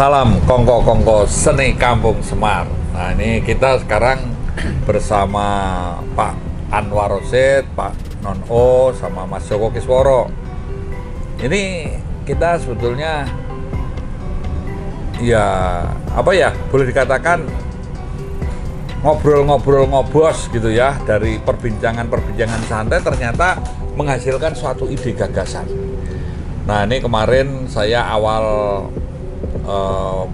Salam kongko-kongko seni Kampung Semar. Nah, ini kita sekarang bersama Pak Anwar Rosid, Pak Non-O, sama Mas Joko Kisworo. Ini kita sebetulnya boleh dikatakan ngobrol-ngobrol ngobos gitu ya, dari perbincangan santai ternyata menghasilkan suatu ide gagasan. Nah, ini kemarin saya awal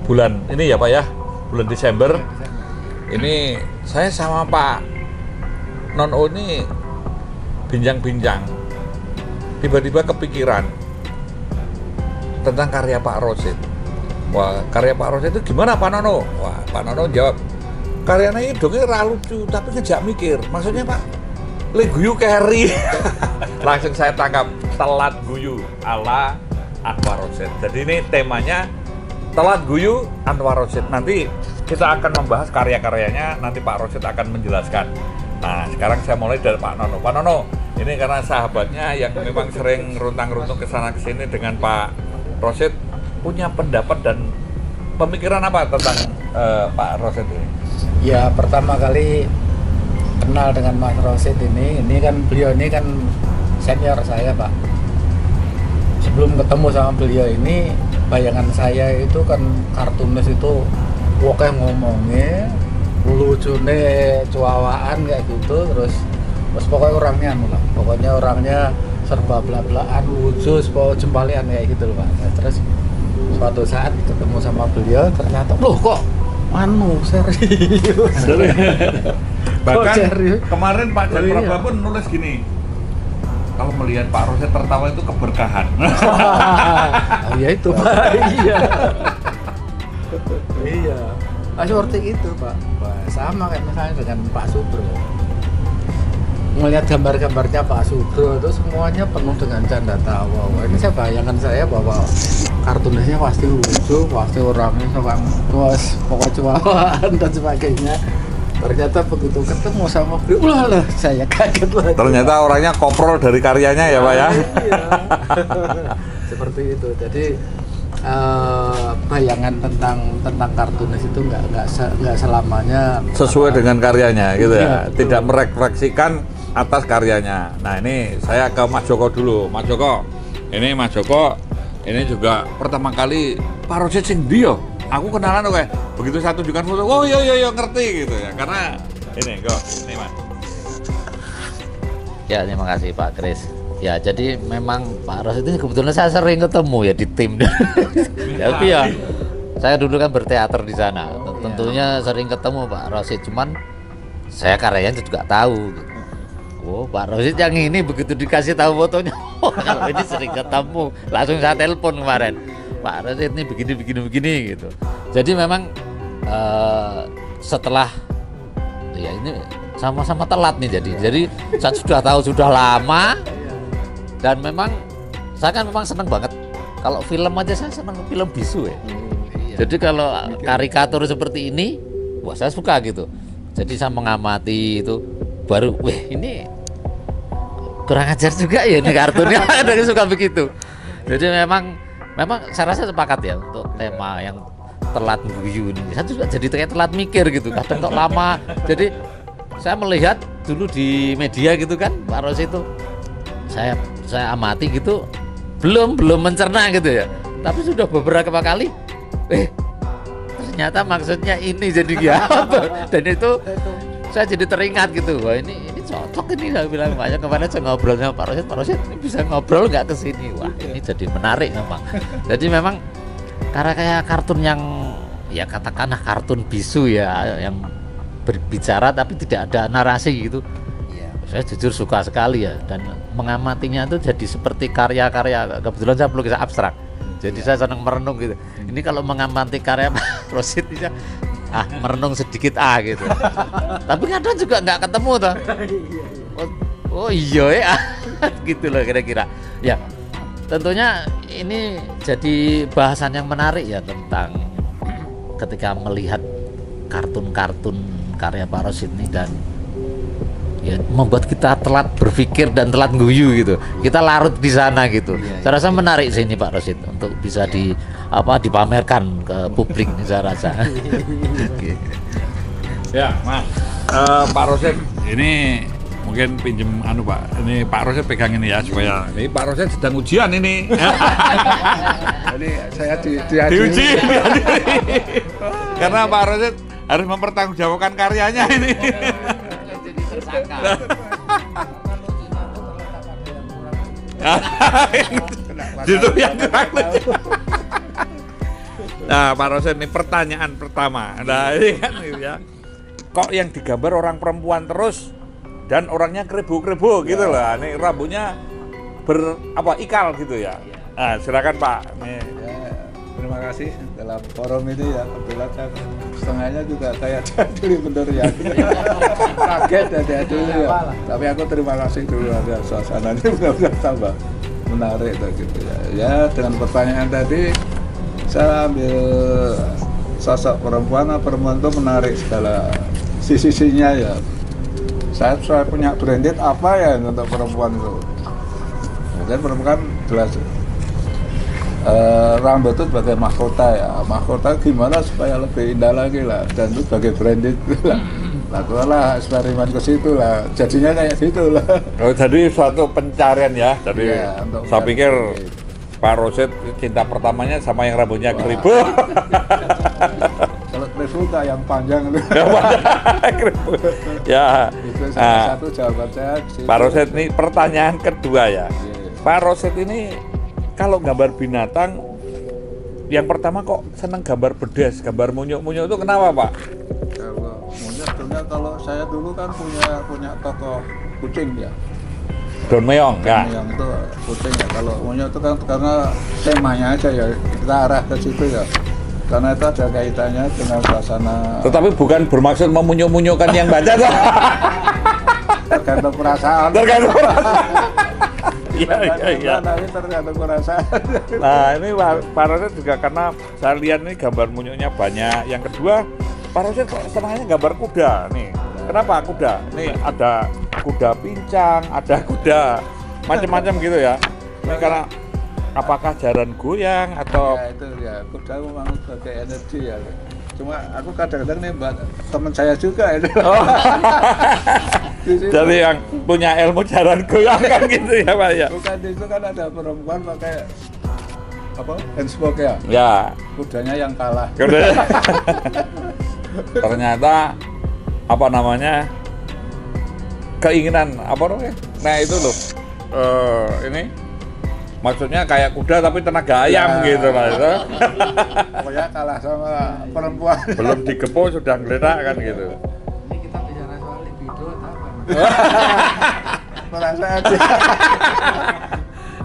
bulan ini ya Pak ya, bulan Desember ini saya sama Pak Non-O ini bincang-bincang, tiba-tiba kepikiran tentang karya Pak Rosid. Wah, karya Pak Rosid itu gimana Pak Nono? Wah, Pak Nono jawab, karyanya ini dongeng ra lucu tapi ngejak mikir. Maksudnya Pak, le guyu keri. Langsung saya tangkap, telat guyu ala Anwar Rosid. Jadi ini temanya telat guyu Anwar Rosid. Nanti kita akan membahas karya-karyanya, nanti Pak Rosid akan menjelaskan. Nah, sekarang saya mulai dari Pak Nono. Pak Nono, ini karena sahabatnya yang memang sering runtang-runtung kesana kesini dengan Pak Rosid, punya pendapat dan pemikiran apa tentang Pak Rosid ini? Ya, pertama kali kenal dengan Mas Rosid ini kan beliau ini kan senior saya Pak. Sebelum ketemu sama beliau ini, bayangan saya itu kan kartunis itu pokoknya ngomongnya lucunya cuawaan kayak gitu, terus pokoknya orangnya serba bela-belaan, lucu, jempalian kayak gitu loh Pak. Nah, terus suatu saat ketemu sama beliau ternyata loh kok serius. Bahkan serius? Kemarin Pak Jan Prabha pun nulis gini, kalau melihat Pak Rosid tertawa itu keberkahan. Oh ya itu Pak. Iya. Seperti itu Pak. Sama kayak misalnya dengan Pak Sudro. Melihat gambar-gambarnya Pak Sudro itu semuanya penuh dengan canda tawa. Wah, ini saya bayangkan saya bahwa kartunisnya pasti lucu, pasti orangnya suka pokok cuawaan dan sebagainya. Ternyata begitu ketemu sama beliau, lah saya kaget lagi. Ternyata orangnya koprol dari karyanya ya Pak ya. Iya. Seperti itu. Jadi bayangan tentang kartunis itu nggak selamanya sesuai dengan karyanya gitu ya. Iya, Tidak merefleksikan atas karyanya. Nah, ini saya ke Mas Joko dulu. Mas Joko, ini juga pertama kali Pak Rosid sing dia. Aku kenalan kayak begitu saya tunjukkan foto, oh iya ngerti gitu ya. Karena ini Mas. Ya, terima kasih Pak Kris. Ya, jadi memang Pak Rosid ini kebetulan saya sering ketemu ya di tim. Tapi ya, saya dulu kan berteater di sana. Tentunya sering ketemu Pak Rosid, cuman saya karyanya juga tahu. Oh, Pak Rosid yang ini begitu dikasih tahu fotonya, kalau ini sering ketemu, langsung saya telepon kemarin. Pak Rosid ini begini gitu. Jadi memang setelah ya ini sama-sama telat nih jadi saya sudah tahu sudah lama, dan memang saya kan memang senang banget kalau film aja, saya senang film bisu ya. Jadi kalau karikatur seperti ini, wah saya suka gitu. Jadi saya mengamati itu baru, ini kurang ajar juga ya ini kartunnya. Dari suka begitu. Jadi memang saya rasa sepakat ya untuk tema yang telat guyu ini. Saya juga jadi kayak telat mikir gitu. Kadang kok lama. Jadi saya melihat dulu di media gitu kan, Pak Rosid itu saya amati gitu, belum mencerna gitu ya. Tapi sudah beberapa kali, ternyata maksudnya ini jadi gitu. Dan itu saya jadi teringat gitu. Wah, ini cocok ini, saya bilang banyak kemarin saya ngobrol sama Pak Rosid ini bisa ngobrol nggak ke sini. Wah, ini jadi menarik memang. Jadi memang karena kayak kartun yang ya katakanlah kartun bisu ya, yang berbicara tapi tidak ada narasi gitu. Saya jujur suka sekali ya, dan mengamatinya itu jadi seperti karya-karya, kebetulan saya pelukis abstrak. Jadi saya senang merenung gitu. Ini kalau mengamati karya Pak Rosid ini merenung sedikit gitu. Tapi kadang juga nggak ketemu toh. Oh iya ya. Gitu loh kira-kira. Ya, tentunya ini jadi bahasan yang menarik ya tentang ketika melihat kartun-kartun karya Pak Rosid ini, dan ya membuat kita telat berpikir dan telat guyu gitu. Kita larut di sana gitu. Saya rasa menarik sih ini Pak Rosid untuk bisa dipamerkan ke publik nih saya rasa. Oke. Ya, Mas. Pak Rosid, ini mungkin pinjem Pak. Ini Pak Rosid pegang ini ya supaya ini Pak Rosid sedang ujian ini. Jadi saya Diuji. Karena Pak Rosid harus mempertanggungjawabkan karyanya ini. Jadi tersangka. Justru yang kurang lucu. Nah, Pak Rosid ini pertanyaan pertama. Nah, ini kan ya. Kok yang digambar orang perempuan terus dan orangnya keribu-keribu gitu loh. Ini rambutnya ikal gitu ya. Nah, silakan Pak. Nih. Ya, terima kasih dalam forum ini ya, kebetulan saya setengahnya juga kayak jadul bener ya. Kaget ya dulu ya. Tapi aku terima kasih dulu ada suasananya benar-benar tambah menarik gitu ya. Ya dengan pertanyaan tadi saya ambil sosok perempuan itu menarik segala sisi-sisinya ya. Saya punya branded apa ya untuk perempuan itu. Mungkin perempuan jelas rambut itu sebagai mahkota ya. Mahkota gimana supaya lebih indah lagi lah, dan itu sebagai branded lah. Lakukanlah eksperimen ke situ lah. Jadinya kayak gitu lah. Oh, jadi suatu pencarian ya. Jadi Ya, saya pikir Pak Rosid cinta pertamanya sama yang rambutnya keribu. Kalau keribu nggak yang panjang itu. Keribu. Ya. Itu salah satu jawaban saya. Pak Rosid ini pertanyaan kedua ya. Pak Rosid ini kalau gambar binatang yang pertama kok seneng gambar bedes, gambar munyuk-munyuk itu kenapa Pak? Kalau monyet sebenarnya kalau saya dulu kan punya toko kucing ya. Don Meong ya. Yang itu kucing ya. Kalau monyet itu kan karena temanya aja ya, kita arah ke situ ya. Karena itu ada kaitannya dengan suasana. Tetapi bukan bermaksud memunyuk-munyukkan yang baca toh. Tergantung perasaan. Tergantung perasaan. Iya. Tapi tergantung perasaan. Nah ini Pak Rosid juga karena saya lihat ini gambar munyuknya banyak. Yang kedua Pak Rosid kok senangnya gambar kuda nih. Kenapa kuda? Nih ada kuda pincang, ada kuda macam-macam gitu ya. Ini karena apakah jaran goyang atau? Ya itu ya, kuda memang sebagai energi ya. Cuma aku kadang-kadang nih teman saya juga itu. Oh. Jadi yang punya ilmu jaran goyang kan gitu ya Pak ya. Bukan itu kan ada perempuan pakai apa? Handspoke ya. Ya. Kudanya yang kalah. Ternyata apa namanya keinginan apa namanya? Nah itu loh. Ini maksudnya kayak kuda tapi tenaga ayam Ya. gitu lah itu. Pokoknya kalah sama perempuan. Belum digepuk sudah ngeledak kan gitu. Ini kita bicara soal libido atau apa? Perasaan aja.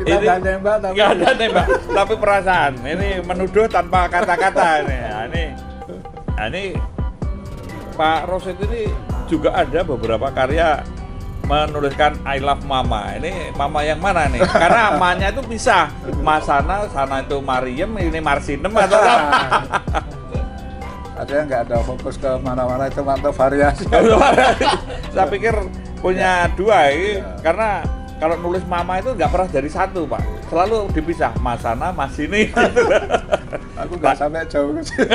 Kita Ini nggak nembak tapi nggak ada nembak, tapi perasaan. Ini menuduh tanpa kata-kata ini. Nah, ini Pak Rosid ini juga ada beberapa karya menuliskan I love mama. Ini mama yang mana nih? Karena mamanya itu bisa Masana, sana itu Mariem, ini Marsinem atau apa? ada yang nggak ada fokus ke mana-mana, cuma untuk variasi. Saya pikir punya dua ini karena kalau nulis mama itu nggak pernah dari satu Pak, selalu dipisah Masana, Masini. Aku nggak sampai jauh ke situ.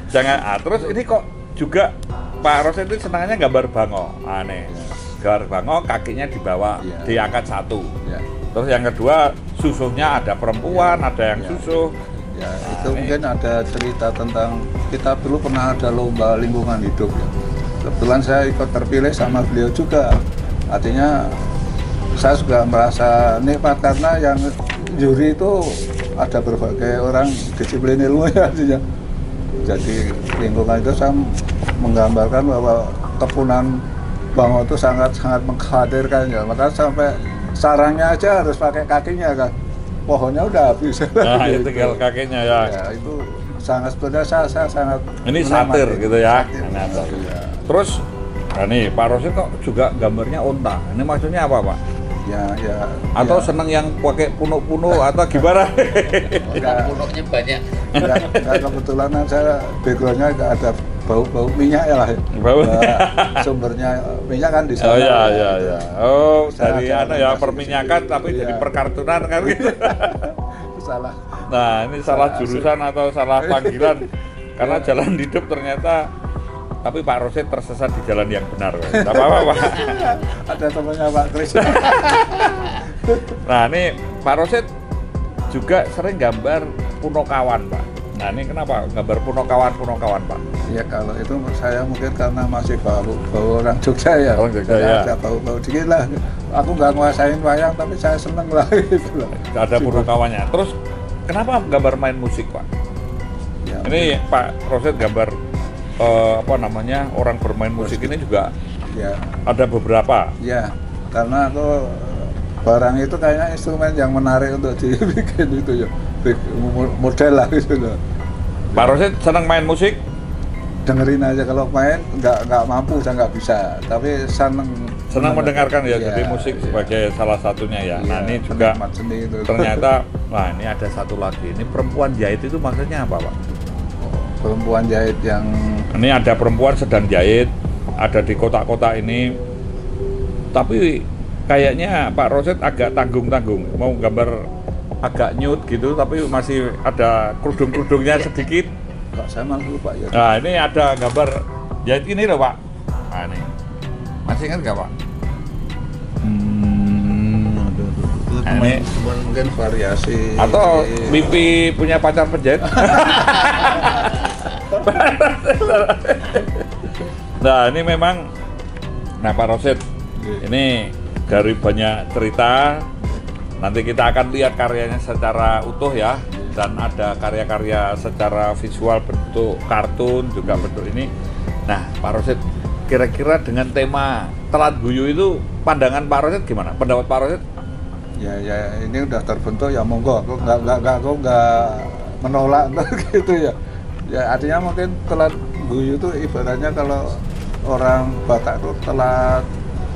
Jangan. Terus ini kok juga Pak Rosid itu senangnya gambar bango. Aneh. Gambar bango kakinya dibawa, Iya. diangkat satu. Ya, Terus yang kedua susuhnya ada perempuan, ada yang Iya. susuh. ya itu Nah, mungkin ada cerita tentang kita dulu pernah ada lomba lingkungan hidup ya. Kebetulan saya ikut terpilih sama beliau juga. Artinya saya juga merasa nikmat karena yang juri itu ada berbagai orang disiplin ilmu ya artinya. Jadi lingkungan itu saya menggambarkan bahwa kepunan bango itu sangat-sangat mengkhawatirkan ya. Maka sampai sarangnya aja harus pakai kakinya kan. Pohonnya udah habis. Nah, itu Gitu. tinggal kakinya ya. Ya, itu sangat sebenarnya saya sangat Ini menikmati. satir gitu ya. Satir. Nah, Iya. Terus nah nih Pak Rosid kok juga gambarnya onta. Ini maksudnya apa Pak? Ya. Atau ya. seneng yang pakai puno-puno atau gimana? Enggak, Punuknya banyak. enggak kebetulan kan saya backgroundnya ada bau minyak ya lah. Bau. Sumbernya minyak kan di sana. Oh iya. Oh, Saya dari ada ya kasih perminyakan di situ. tapi jadi Iya. perkartunan kan gitu. Salah. Nah, ini salah jurusan atau salah panggilan karena jalan hidup ternyata tapi Pak Rosid tersesat di jalan yang benar. Enggak apa-apa, Pak. Ada temannya Pak Kris. Nah, ini Pak Rosid juga sering gambar Punokawan, Pak. Nah, ini kenapa gambar Punokawan, Pak? Ya kalau itu saya mungkin karena masih bau orang Jogja ya. Orang Jogja, Jadi ya. Ada bau dikit lah. Aku nggak nguasain wayang tapi saya seneng lah gitu lah. Ada Punokawannya. Terus kenapa gambar main musik, Pak? Ya, Ini Pak Rosid gambar orang bermain musik ini juga ya, ada beberapa. ya karena aku barang itu kayaknya instrumen yang menarik untuk dibikin itu ya. Model lah gitu loh. Pak Rosid senang main musik? Dengerin aja kalau main nggak mampu saya nggak bisa tapi Senang mendengarkan ya, Iya, jadi musik iya. sebagai salah satunya ya. Iya, Nah, ini juga penikmat seni itu. ternyata, wah ini ada satu lagi. Ini perempuan jahit itu maksudnya apa, Pak? Perempuan jahit yang Ini ada perempuan sedang jahit, ada di kota-kota ini. Tapi kayaknya Pak Rosid agak tanggung-tanggung, mau gambar agak nude gitu, tapi masih ada kerudung-kerudungnya sedikit. kok saya malah lupa ya. Nah, ini ada gambar jahit ini loh, Pak. Nah, ini. Masih ingat nggak, Pak? Itu Ini- cuman mungkin variasi Atau mimpi punya pacar penjahit? Nah, ini memang Pak Rosid, ini dari banyak cerita nanti kita akan lihat karyanya secara utuh ya, dan ada karya-karya secara visual bentuk kartun juga bentuk ini. Nah, Pak Rosid, kira-kira dengan tema Telat Guyu itu pandangan Pak Rosid gimana? Pendapat Pak Rosid? ya ini udah terbentuk ya monggo aku nggak menolak gitu ya. Ya artinya mungkin telat guyu itu ibaratnya kalau orang Batak itu telat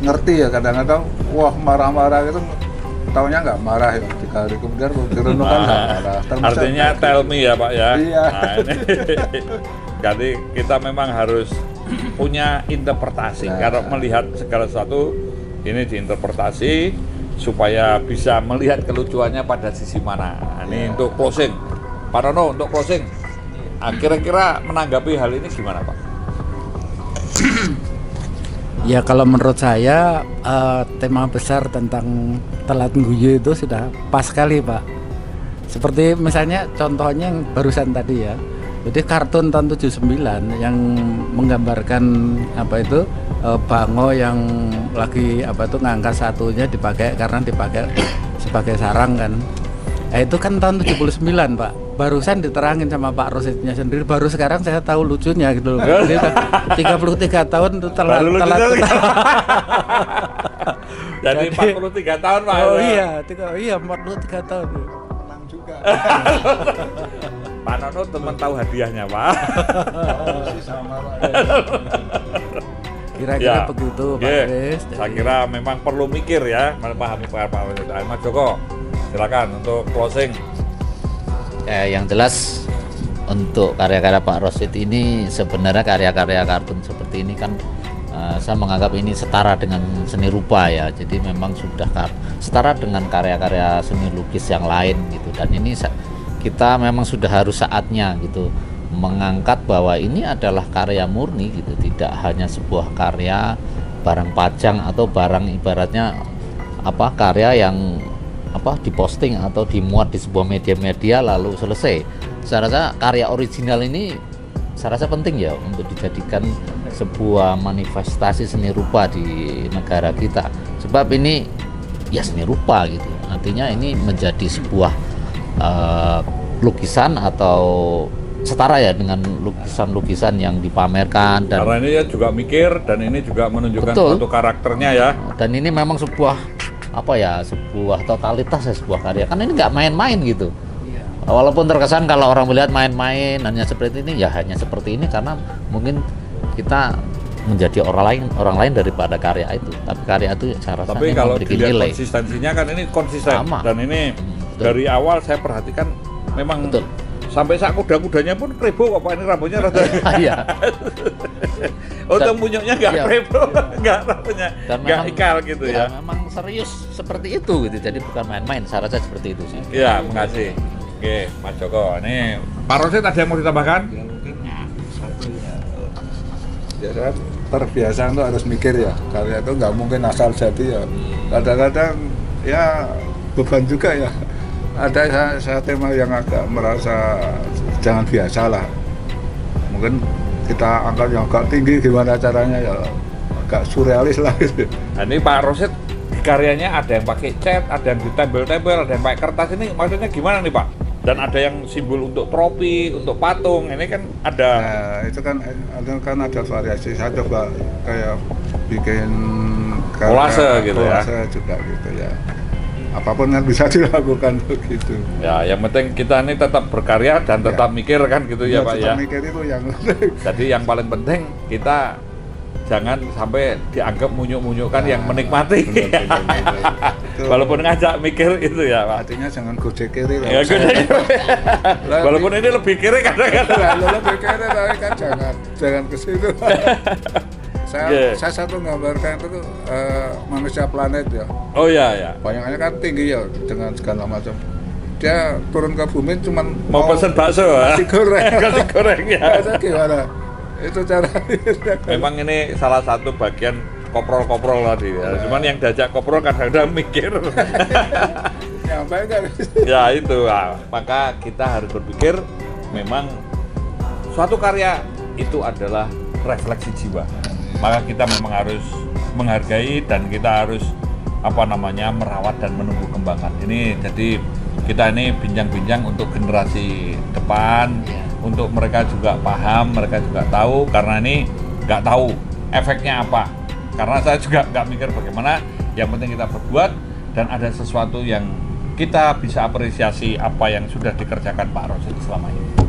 ngerti ya, kadang-kadang wah marah-marah gitu taunya nggak marah ya, 3 hari kemudian direnungkan nggak marah. Termasuk Artinya kayak tell gitu. me ya, Pak ya. Iya. Nah, ini. Jadi kita memang harus punya interpretasi. Nah. Kalau melihat segala sesuatu ini diinterpretasi supaya bisa melihat kelucuannya pada sisi mana. Nah, ini Iya. untuk closing. Pak Nono, untuk closing. Nah, kira-kira menanggapi hal ini gimana, Pak? Ya kalau menurut saya tema besar tentang telat guyu itu sudah pas sekali, Pak. Seperti misalnya contohnya yang barusan tadi ya. Jadi kartun tahun 79 yang menggambarkan apa itu bango yang lagi apa itu ngangkat satunya dipakai karena dipakai sebagai sarang kan. Nah, itu kan tahun 79, Pak. Barusan diterangin sama Pak Rosidnya sendiri, baru sekarang saya tahu lucunya gitu loh. Jadi 33 tahun itu telat. Baru lucu sekali. Jadi Jadi- 43 tahun, Pak. Oh iya, 43 tahun. Menang juga. Pak Nono teman tahu hadiahnya, Pak. Masih sama Pak. Kira-kira Ya, begitu, Pak Oke, Kris. saya kira memang perlu mikir ya, memahami Pak Rosid. Mas Joko, silakan untuk closing. Yang jelas untuk karya-karya Pak Rosid ini sebenarnya karya-karya kartun seperti ini kan saya menganggap ini setara dengan seni rupa ya. Jadi memang sudah setara dengan karya-karya seni lukis yang lain gitu. Dan ini kita memang sudah harus saatnya gitu mengangkat bahwa ini adalah karya murni gitu, tidak hanya sebuah karya barang pajang atau barang ibaratnya apa karya yang apa diposting atau dimuat di sebuah media-media lalu selesai. Saya rasa karya original ini saya rasa penting ya untuk dijadikan sebuah manifestasi seni rupa di negara kita. Sebab ini ya seni rupa gitu. Artinya ini menjadi sebuah lukisan atau setara ya dengan lukisan-lukisan yang dipamerkan dan Karena ini ya juga mikir dan ini juga menunjukkan Betul. suatu karakternya ya. dan ini memang sebuah apa ya sebuah totalitas ya sebuah karya kan ini nggak main-main gitu. Walaupun terkesan kalau orang melihat main-main hanya seperti ini ya hanya seperti ini karena mungkin kita menjadi orang lain daripada karya itu, tapi karya itu saya rasa Tapi ini kalau memiliki dilihat nilai. konsistensinya kan ini konsisten Sama. dan ini Betul. dari awal saya perhatikan memang Betul. sampai sak kuda-kudanya pun krebo kok Pak, ini rambutnya rada. Iya. Untuk munyuknya nggak Iya. krebo, nggak rambutnya, Dan nggak memang- ikal gitu ya. Memang serius seperti itu gitu. Jadi bukan main-main, saya rasa seperti itu sih. Iya, makasih. Oke, Mas Joko. Ini Pak Rosid ada yang mau ditambahkan? Ya mungkin satu ya saya terbiasa tuh harus mikir ya, karya itu nggak mungkin asal jadi ya. Kadang-kadang ya beban juga ya. Ada saya tema yang agak merasa jangan biasa lah. Mungkin kita angkat yang agak tinggi, gimana caranya ya agak surrealis lah gitu. Nah, ini Pak Rosid karyanya ada yang pakai cat, ada yang ditempel-tempel, ada yang pakai kertas. Ini maksudnya gimana nih Pak? Dan ada yang simbol untuk tropi, untuk patung. Ini kan ada. Nah, itu kan ada variasi. Saya coba kayak bikin Kolase gitu ya. kolase juga gitu ya. Apapun yang bisa dilakukan begitu. Ya, yang penting kita ini tetap berkarya dan tetap mikir kan gitu ya Pak ya. tetap mikir itu yang penting. Jadi yang paling penting kita jangan sampai dianggap munyuk-munyukan yang menikmati. Betul. Walaupun ngajak mikir itu ya Pak. Artinya jangan gojek kiri lah. Ya, walaupun ini lebih kiri kadang-kadang. Lah, lebih kiri tapi kan jangan ke situ. Saya satu gambarkan itu manusia planet ya. Oh ya. Bayangannya kan tinggi ya dengan segala macam. Dia turun ke bumi cuman Mau pesen bakso. nasi goreng. Nasi goreng ya. Itu gimana? Itu cara. Memang ini salah satu bagian koprol-koprol tadi ya. Cuman yang diajak koprol kadang-kadang mikir. Nyampe kan? Ya itu, maka kita harus berpikir memang suatu karya itu adalah refleksi jiwa. Maka kita memang harus menghargai dan kita harus merawat dan menumbuh kembangkan. Ini jadi kita ini bincang-bincang untuk generasi depan, untuk mereka juga paham, mereka juga tahu, karena ini nggak tahu efeknya apa. Karena saya juga nggak mikir bagaimana, yang penting kita berbuat dan ada sesuatu yang kita bisa apresiasi apa yang sudah dikerjakan Pak Rosid selama ini.